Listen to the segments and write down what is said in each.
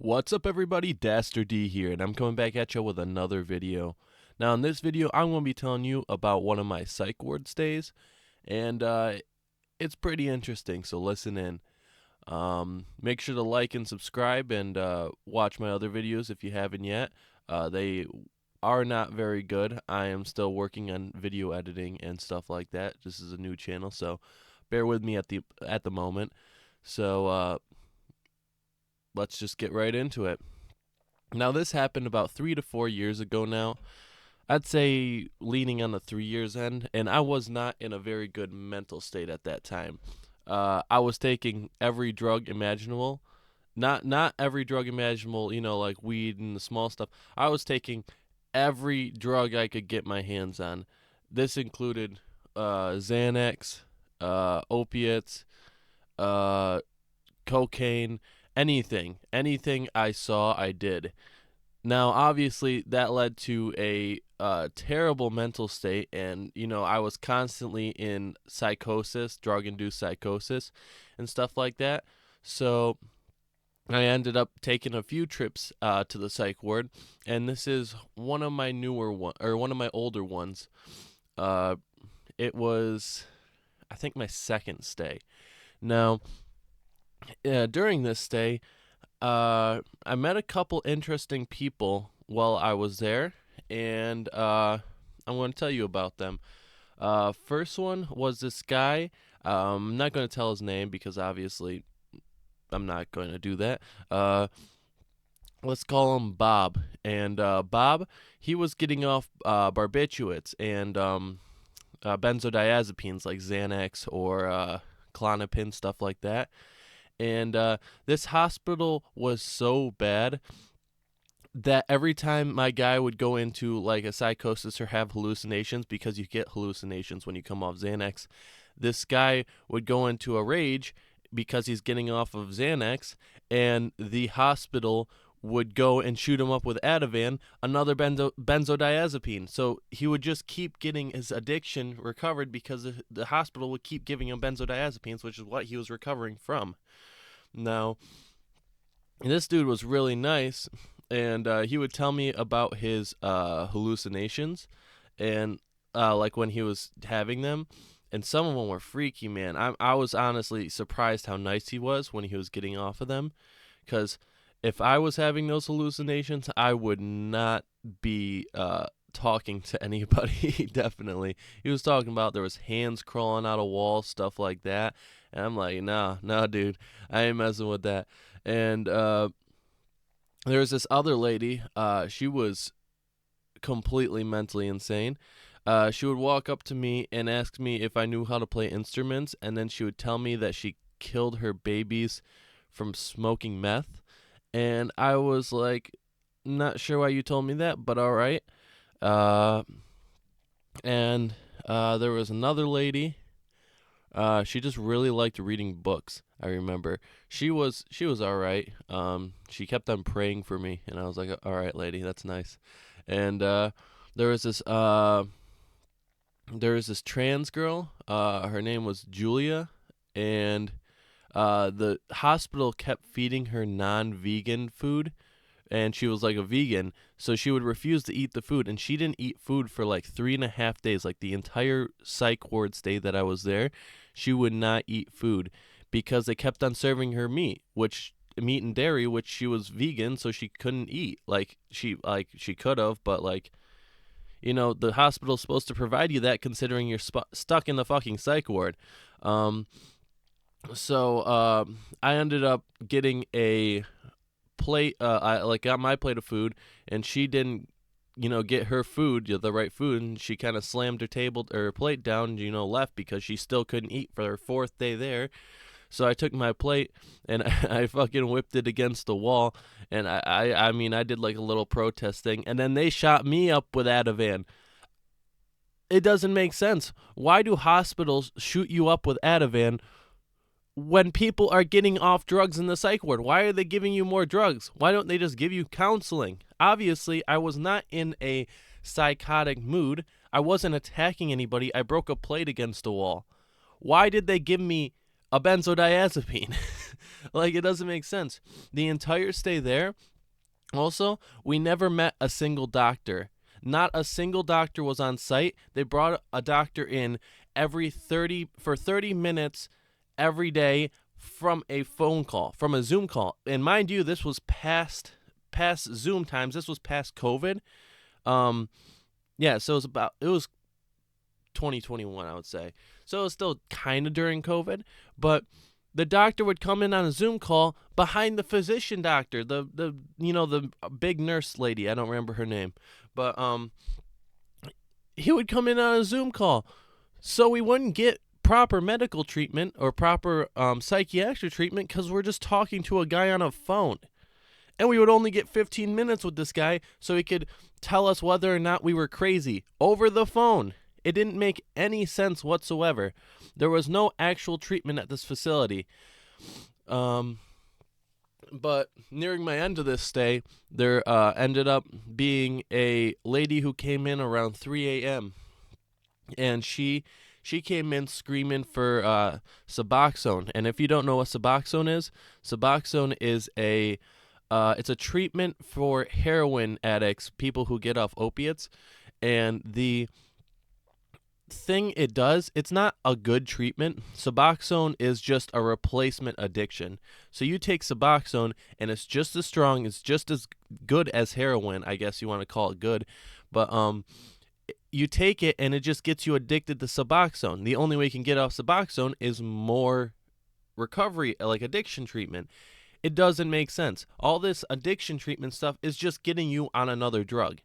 What's up everybody, DasterDee here, and I'm coming back at you with another video. Now in this video, I'm going to be telling you about one of my psych ward stays, and it's pretty interesting, so listen in. Make sure to like and subscribe and watch my other videos if you haven't yet. They are not very good. I am still working on video editing and stuff like that. This is a new channel, so bear with me at the moment. So let's just get right into it. Now, this happened about 3 to 4 years ago now. I'd say leaning on the 3 years end, and I was not in a very good mental state at that time. I was taking every drug imaginable. Not every drug imaginable, like weed and the small stuff. I was taking every drug I could get my hands on. This included Xanax, opiates, cocaine, anything I saw, I did. Now, obviously, that led to a terrible mental state, and I was constantly in psychosis, drug-induced psychosis, and stuff like that. So I ended up taking a few trips to the psych ward, and this is one of my one of my older ones. It was, I think, my second stay. Now, during this stay, I met a couple interesting people while I was there, and I'm going to tell you about them. First one was this guy. I'm not going to tell his name because obviously I'm not going to do that. Let's call him Bob. And Bob, he was getting off barbiturates and benzodiazepines like Xanax or Klonopin, stuff like that. And this hospital was so bad that every time my guy would go into like a psychosis or have hallucinations, because you get hallucinations when you come off Xanax, this guy would go into a rage because he's getting off of Xanax, and the hospital would go and shoot him up with Ativan, another benzodiazepine. So he would just keep getting his addiction recovered because the hospital would keep giving him benzodiazepines, which is what he was recovering from. Now, this dude was really nice, and he would tell me about his hallucinations, and like when he was having them, and some of them were freaky, man. I was honestly surprised how nice he was when he was getting off of them, because if I was having those hallucinations, I would not be talking to anybody. Definitely. He was talking about there was hands crawling out of walls, stuff like that. And I'm like, nah, dude, I ain't messing with that. And there was this other lady. She was completely mentally insane. She would walk up to me and ask me if I knew how to play instruments, and then she would tell me that she killed her babies from smoking meth. And I was like, not sure why you told me that, but all right. And there was another lady. She just really liked reading books. I remember she was all right. She kept on praying for me, and I was like, all right, lady, that's nice. And there was this trans girl. Her name was Julia, and the hospital kept feeding her non-vegan food, and she was like a vegan, so she would refuse to eat the food, and she didn't eat food for like 3.5 days, like the entire psych ward stay that I was there. She would not eat food because they kept on serving her meat and dairy, which she was vegan, so she couldn't eat. She could have, but the hospital's supposed to provide you that, considering you're stuck in the fucking psych ward. So I ended up getting a plate. I got my plate of food, and she didn't, get her food, the right food, and she kind of slammed her plate down, left because she still couldn't eat for her 4th day there. So I took my plate and I fucking whipped it against the wall, and I did like a little protest thing, and then they shot me up with Ativan. It doesn't make sense. Why do hospitals shoot you up with Ativan when people are getting off drugs in the psych ward? Why are they giving you more drugs? Why don't they just give you counseling? Obviously, I was not in a psychotic mood. I wasn't attacking anybody. I broke a plate against the wall. Why did they give me a benzodiazepine? Like, it doesn't make sense. The entire stay there, also, we never met a single doctor. Not a single doctor was on site. They brought a doctor in every 30 minutes every day from a phone call, from a Zoom call. And mind you, this was past Zoom times. This was past COVID. Yeah, so it was 2021, I would say. So it was still kind of during COVID, but the doctor would come in on a Zoom call behind the physician doctor, the big nurse lady. I don't remember her name, but he would come in on a Zoom call, so we wouldn't get proper medical treatment or proper psychiatric treatment because we're just talking to a guy on a phone. And we would only get 15 minutes with this guy so he could tell us whether or not we were crazy over the phone. It didn't make any sense whatsoever. There was no actual treatment at this facility. But nearing my end of this stay, there ended up being a lady who came in around 3 a.m. And she came in screaming for Suboxone. And if you don't know what Suboxone is it's a treatment for heroin addicts, people who get off opiates. And the thing it does, it's not a good treatment. Suboxone is just a replacement addiction. So you take Suboxone and it's just as strong, it's just as good as heroin, I guess you want to call it good. But you take it and it just gets you addicted to Suboxone. The only way you can get off Suboxone is more recovery, like addiction treatment. It doesn't make sense. All this addiction treatment stuff is just getting you on another drug.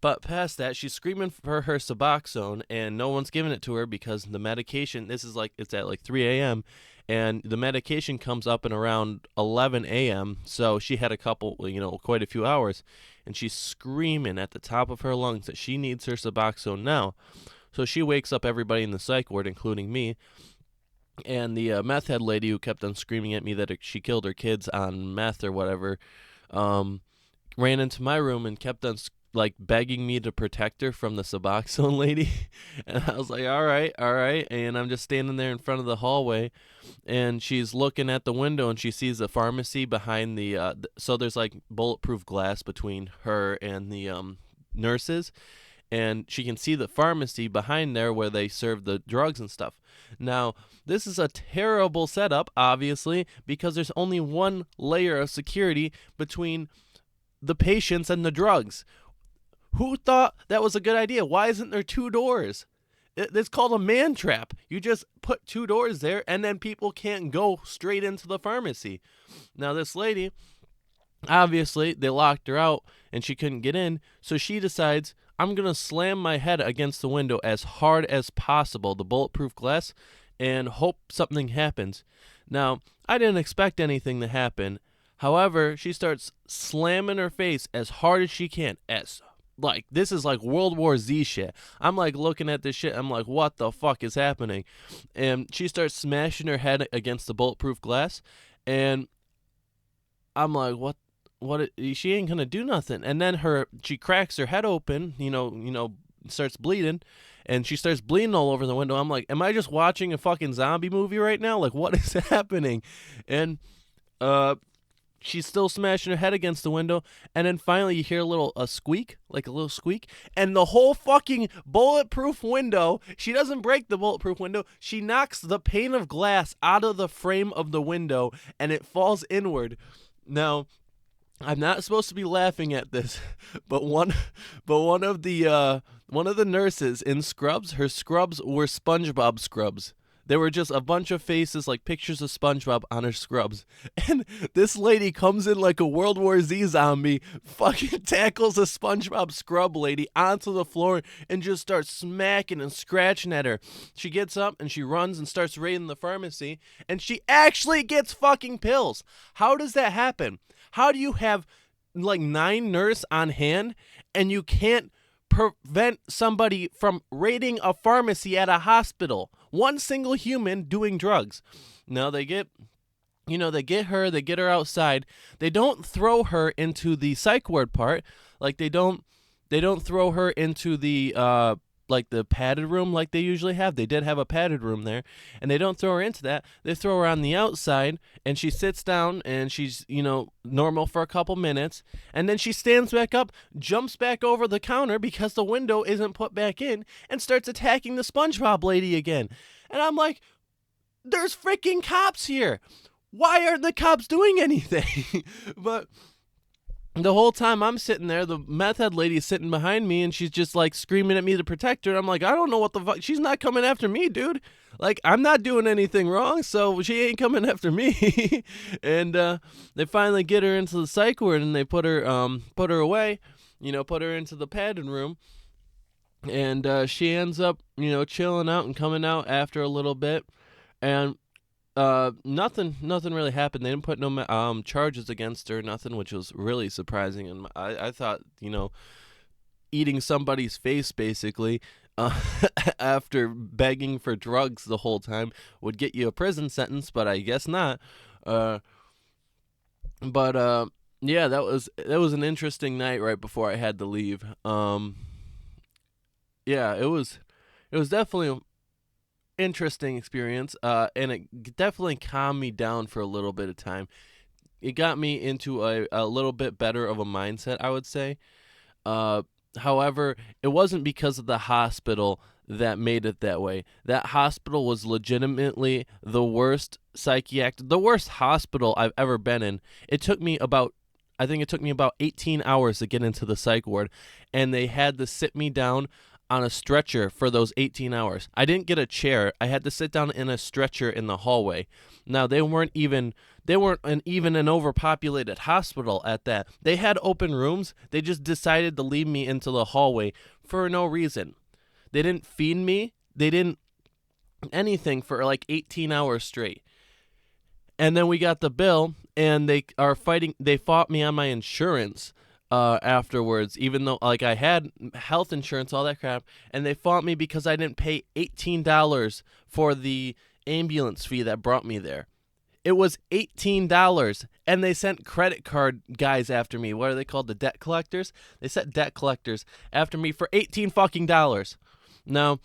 But past that, she's screaming for her Suboxone, and no one's giving it to her because the medication, it's at like 3 a.m., and the medication comes up in around 11 a.m., so she had quite a few hours, and she's screaming at the top of her lungs that she needs her Suboxone now. So she wakes up everybody in the psych ward, including me, and the meth head lady who kept on screaming at me that she killed her kids on meth or whatever, ran into my room and kept on begging me to protect her from the Suboxone lady. And I was like, all right. And I'm just standing there in front of the hallway, and she's looking at the window, and she sees a pharmacy behind so there's like bulletproof glass between her and the nurses, and she can see the pharmacy behind there where they serve the drugs and stuff. Now, this is a terrible setup, obviously, because there's only one layer of security between the patients and the drugs. Who thought that was a good idea? Why isn't there 2 doors? It's called a man trap. You just put 2 doors there, and then people can't go straight into the pharmacy. Now, this lady, obviously, they locked her out, and she couldn't get in, so she decides, I'm going to slam my head against the window as hard as possible, the bulletproof glass, and hope something happens. Now, I didn't expect anything to happen. However, she starts slamming her face as hard as she can, this is like World War Z shit. I'm like looking at this shit. I'm like, what the fuck is happening? And she starts smashing her head against the bulletproof glass. And I'm like, what? She ain't gonna do nothing. And then she cracks her head open, starts bleeding. And she starts bleeding all over the window. I'm like, am I just watching a fucking zombie movie right now? Like, what is happening? And she's still smashing her head against the window, and then finally you hear a squeak, and the whole fucking bulletproof window, she doesn't break the bulletproof window, she knocks the pane of glass out of the frame of the window, and it falls inward. Now, I'm not supposed to be laughing at this, but one of the nurses in scrubs, her scrubs were SpongeBob scrubs. There were just a bunch of faces, like pictures of SpongeBob on her scrubs. And this lady comes in like a World War Z zombie, fucking tackles a SpongeBob scrub lady onto the floor and just starts smacking and scratching at her. She gets up and she runs and starts raiding the pharmacy, and she actually gets fucking pills. How does that happen? How do you have like 9 nurses on hand and you can't prevent somebody from raiding a pharmacy at a hospital? One single human doing drugs. Now they get her outside. They don't throw her into the psych ward part. Like they don't throw her into the the padded room like they usually have. They did have a padded room there, and they don't throw her into that. They throw her on the outside, and she sits down, and she's, normal for a couple minutes, and then she stands back up, jumps back over the counter because the window isn't put back in, and starts attacking the SpongeBob lady again. And I'm like, there's freaking cops here. Why aren't the cops doing anything? But the whole time I'm sitting there, the meth head lady's sitting behind me, and she's just like screaming at me to protect her. And I'm like, I don't know what the fuck. She's not coming after me, dude. Like, I'm not doing anything wrong, so she ain't coming after me. And they finally get her into the psych ward, and they put her away, put her into the padded room. And she ends up, chilling out and coming out after a little bit. And nothing really happened. They didn't put no charges against her, nothing, which was really surprising. And I thought, eating somebody's face basically after begging for drugs the whole time would get you a prison sentence, but I guess not. Yeah, that was an interesting night right before I had to leave. Yeah, it was definitely interesting experience, and it definitely calmed me down for a little bit of time. It got me into a little bit better of a mindset, I would say. However, it wasn't because of the hospital that made it that way. That hospital was legitimately the worst hospital I've ever been in. I think it took me about 18 hours to get into the psych ward, and they had to sit me down on a stretcher for those 18 hours. I didn't get a chair. I had to sit down in a stretcher in the hallway. Now, they weren't even an overpopulated hospital at that. They had open rooms. They just decided to leave me into the hallway for no reason. They didn't feed me. They didn't anything for like 18 hours straight. And then we got the bill, and they fought me on my insurance afterwards, even though like I had health insurance, all that crap, and they fought me because I didn't pay $18 for the ambulance fee that brought me there. It was $18, and they sent credit card guys after me. What are they called? The debt collectors? They sent debt collectors after me for $18 fucking dollars. Now,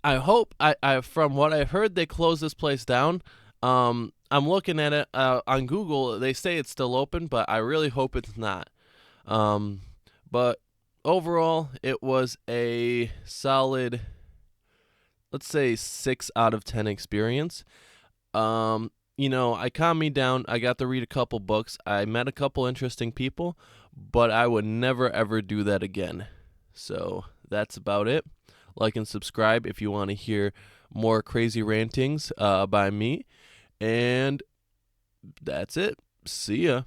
I hope I from what I heard, they closed this place down. I'm looking at it on Google. They say it's still open, but I really hope it's not. But overall, it was a solid, let's say, 6 out of 10 experience. I calmed me down. I got to read a couple books. I met a couple interesting people, but I would never, ever do that again. So that's about it. Like and subscribe if you want to hear more crazy rantings by me. And that's it. See ya.